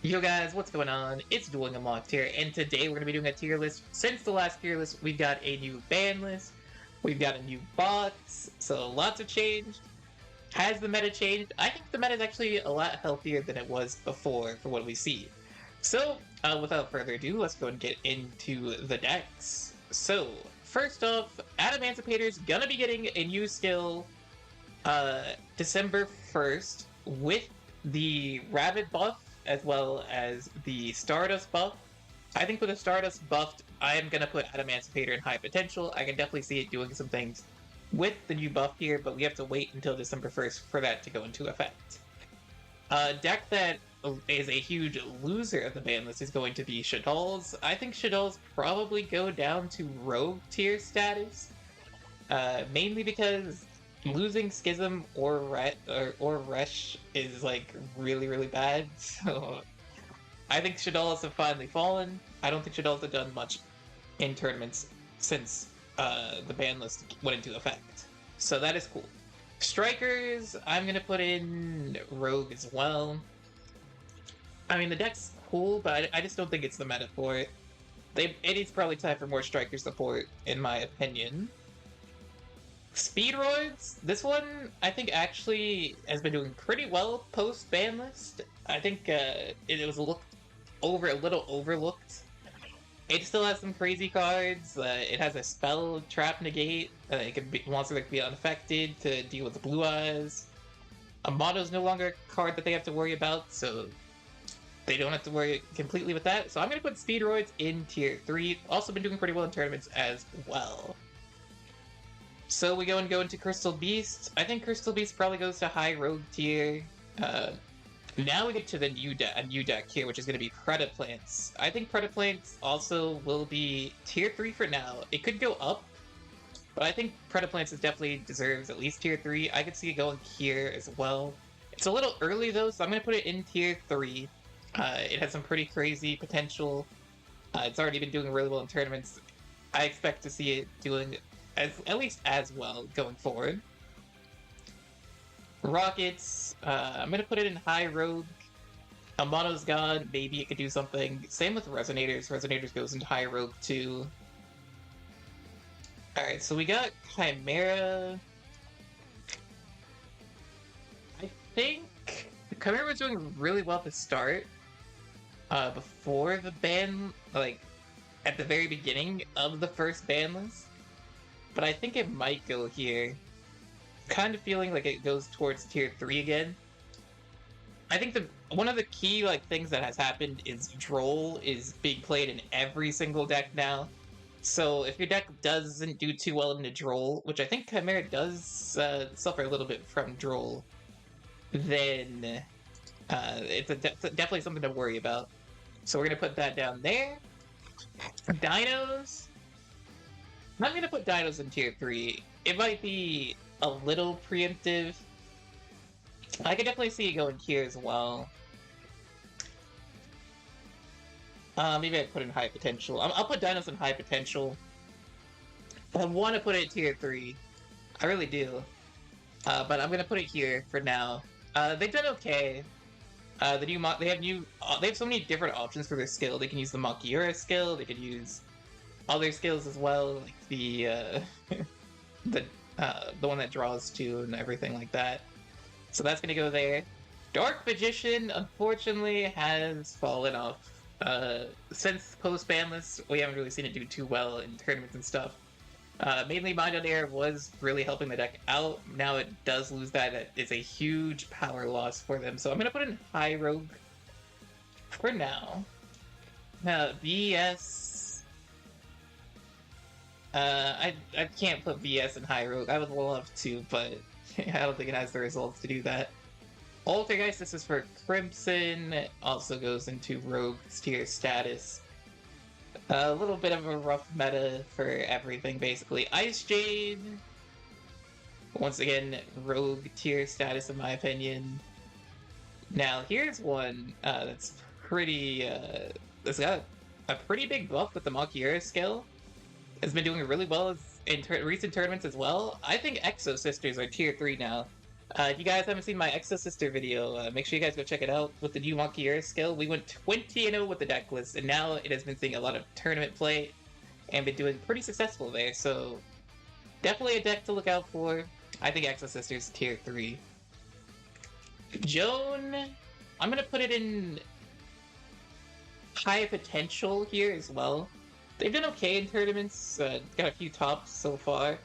Yo guys, what's going on? It's Dueling Unlocked here, and today we're going to be doing a tier list. Since the last tier list, we've got a new ban list, we've got a new box, so lots have changed. Has the meta changed? I think the meta is actually a lot healthier than it was before for what we see. So, without further ado, let's go and get into the decks. So, first off, Adamantipator's gonna be getting a new skill December 1st with the Rabbit buff as well as the Stardust buff. I think with the Stardust buffed, I am going to put Adamantipator in high potential. I can definitely see it doing some things with the new buff here, but we have to wait until December 1st for that to go into effect. Deck that is a huge loser of the ban list is going to be Shaddoll's. I think Shaddoll's probably go down to Rogue tier status, mainly because losing Schism or Resh is like really bad. So I think Shaddoll's have finally fallen. I don't think Shaddoll's have done much in tournaments since the ban list went into effect. So that is cool. Strikers, I'm gonna put in Rogue as well. I mean, the deck's cool, but I just don't think it's the meta for it. It is probably time for more Striker support, in my opinion. Speedroids, this one I think actually has been doing pretty well post ban list. I think it was a little overlooked. It still has some crazy cards. It has a spell trap negate. It can be monster that can be unaffected to deal with the blue eyes. Amato's no longer a card that they have to worry about, so they don't have to worry completely with that. So I'm gonna put Speedroids in tier 3. Also been doing pretty well in tournaments as well. So we go into Crystal Beast. I think Crystal Beast probably goes to high rogue tier. Now we get to the new deck here, which is going to be Predaplants. I think Predaplants also will be tier 3 for now. It could go up, but I think Predaplants definitely deserves at least tier 3. I could see it going here as well. It's a little early though, so I'm going to put it in tier 3. It has some pretty crazy potential. It's already been doing really well in tournaments. I expect to see it doing at least as well going forward. Rockets, I'm gonna put it in high rogue. Amato's God, maybe it could do something. Same with Resonators. Resonators goes into high rogue too. Alright, so we got Chimera. I think Chimera was doing really well to start. Before the ban, like at the very beginning of the first ban list. But I think it might go here. Kind of feeling like it goes towards tier 3 again. I think one of the key things that has happened is Droll is being played in every single deck now. So if your deck doesn't do too well into Droll, which I think Chimera does suffer a little bit from Droll, then it's definitely something to worry about. So we're going to put that down there. Dinos. I'm going to put Dinos in tier 3. It might be a little preemptive. I could definitely see it going here as well. Maybe I'd put in high potential. I'll put Dinos in high potential. I want to put it tier 3. I really do. But I'm going to put it here for now. They've done okay. They have so many different options for their skill. They can use the Makiura skill, they could use other skills as well, like the one that draws to and everything like that. So that's gonna go there. Dark Magician, unfortunately, has fallen off. Since post-ban list, we haven't really seen it do too well in tournaments and stuff. Mainly Mind on Air was really helping the deck out. Now it does lose that. It is a huge power loss for them. So I'm gonna put in high rogue for now. VS. I can't put VS in high rogue. I would love to, but I don't think it has the results to do that. Altergeist, this is for Crimson. It also goes into rogue tier status. A little bit of a rough meta for everything, basically. Ice Jade. Once again, rogue tier status, in my opinion. Now, here's one that's pretty... that's got a pretty big buff with the Makiura skill. Has been doing really well in recent tournaments as well. I think Exo Sisters are tier 3 now. If you guys haven't seen my Exo Sister video, make sure you guys go check it out. With the new Monkey Air skill, we went 20-0 with the deck list, and now it has been seeing a lot of tournament play and been doing pretty successful there, so definitely a deck to look out for. I think Exo Sister's tier 3. Joan, I'm gonna put it in high potential here as well. They've done okay in tournaments, got a few tops so far.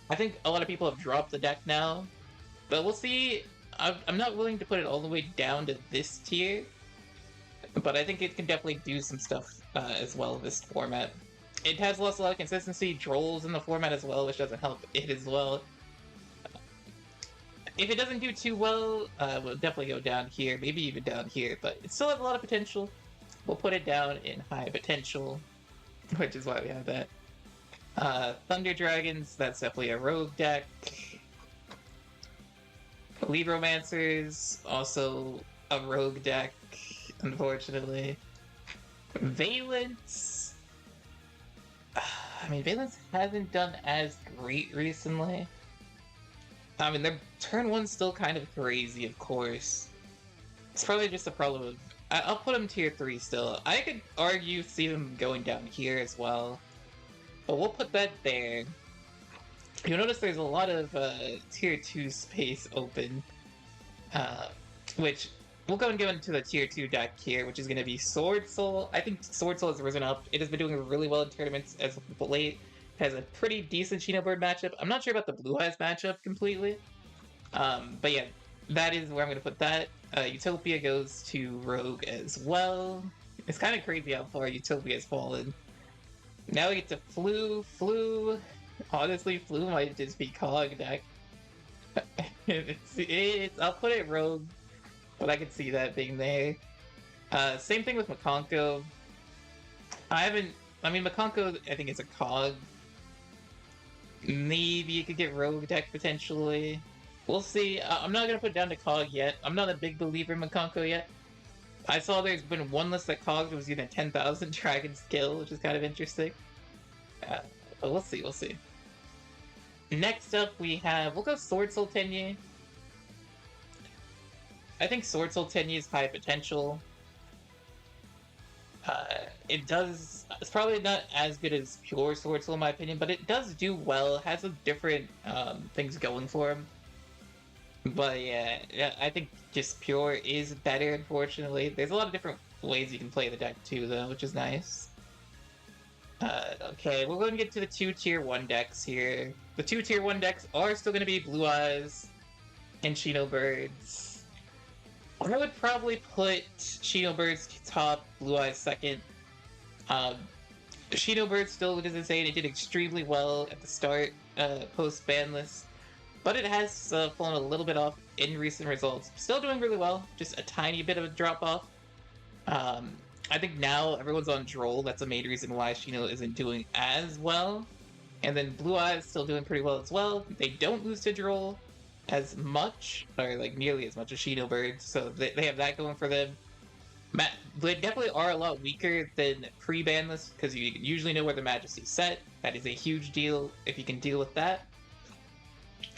I think a lot of people have dropped the deck now, but we'll see. I'm not willing to put it all the way down to this tier, but I think it can definitely do some stuff as well in this format. It has lost a lot of consistency, trolls in the format as well, which doesn't help it as well. If it doesn't do too well, we'll definitely go down here, maybe even down here, but it still has a lot of potential. We'll put it down in high potential, which is why we have that. Thunder Dragons, that's definitely a rogue deck. Libromancers, also a rogue deck, unfortunately. Valence, I mean, Valence hasn't done as great recently. I mean, their turn 1's still kind of crazy, of course. It's probably just a problem of... I'll put him tier 3 still. I could argue see him going down here as well. But we'll put that there. You'll notice there's a lot of tier 2 space open. Which, we'll go and go into the tier 2 deck here, which is going to be Sword Soul. I think Sword Soul has risen up. It has been doing really well in tournaments as of late. Has a pretty decent Xenobird matchup. I'm not sure about the Blue Eyes matchup completely. But yeah, that is where I'm going to put that. Utopia goes to Rogue as well. It's kind of crazy how far Utopia has fallen. Now we get to Flu. Flu, honestly, Flu might just be Cog deck. I'll put it Rogue, but I can see that being there. Same thing with Makonko. I mean, Makonko, I think it's a Cog. Maybe you could get Rogue deck potentially. We'll see. I'm not going to put it down to Cog yet. I'm not a big believer in Makonko yet. I saw there's been one list that Cog was even 10,000 Dragon skill, which is kind of interesting. But we'll see, we'll see. Next up we have, we'll go Sword Soul Tenyi. I think Sword Soul Tenyi is high potential. It's probably not as good as pure Sword Soul in my opinion, but it does do well, it has some different things going for him. But yeah, I think just pure is better, unfortunately. There's a lot of different ways you can play the deck too, though, which is nice. Okay, we're going to get to the 2 tier 1 decks here. The 2 tier 1 decks are still going to be Blue Eyes and Xenobirds. I would probably put Xenobirds top, Blue Eyes second. Xenobird still is insane. It did extremely well at the start, post-ban list. But it has fallen a little bit off in recent results. Still doing really well, just a tiny bit of a drop-off. I think now everyone's on Droll. That's a main reason why Shino isn't doing as well. And then Blue Eyes still doing pretty well as well. They don't lose to Droll as much, or like nearly as much as Xenobird, so they have that going for them. They definitely are a lot weaker than pre-ban list, because you usually know where the Majesty's set. That is a huge deal if you can deal with that.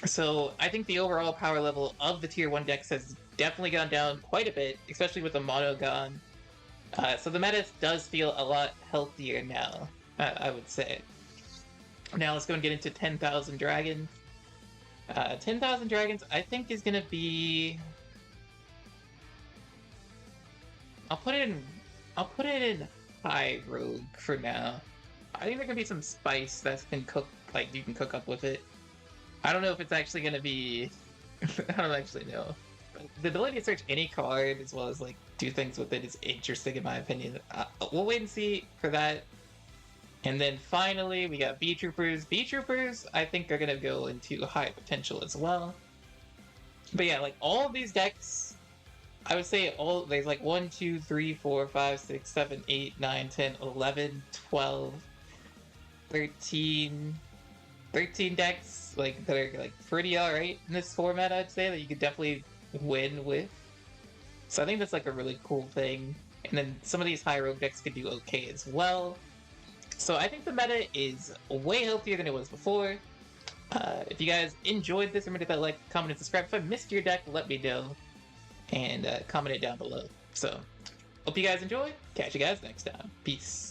So I think the overall power level of the tier 1 decks has definitely gone down quite a bit, especially with the mono gone. So the meta does feel a lot healthier now, I would say. Now let's go and get into 10,000 Dragons. 10,000 Dragons, I think, is gonna be... I'll put it in high Rogue for now. I think there can be some spice that can cook, like you can cook up with it. I don't know if it's actually gonna be... I don't actually know. The ability to search any card as well as like do things with it is interesting in my opinion. We'll wait and see for that. And then finally we got B-Troopers. B-Troopers I think are gonna go into high potential as well. But yeah, like all of these decks, I would say there's like 1, 2, 3, 4, 5, 6, 7, 8, 9, 10, 11, 12, 13 decks like that are like pretty alright in this format, I'd say, that you could definitely win with. So I think that's like a really cool thing. And then some of these high rogue decks could do okay as well. So I think the meta is way healthier than it was before. If you guys enjoyed this, remember to hit that like, comment, and subscribe. If I missed your deck, let me know. And comment it down below. So, hope you guys enjoy. Catch you guys next time. Peace.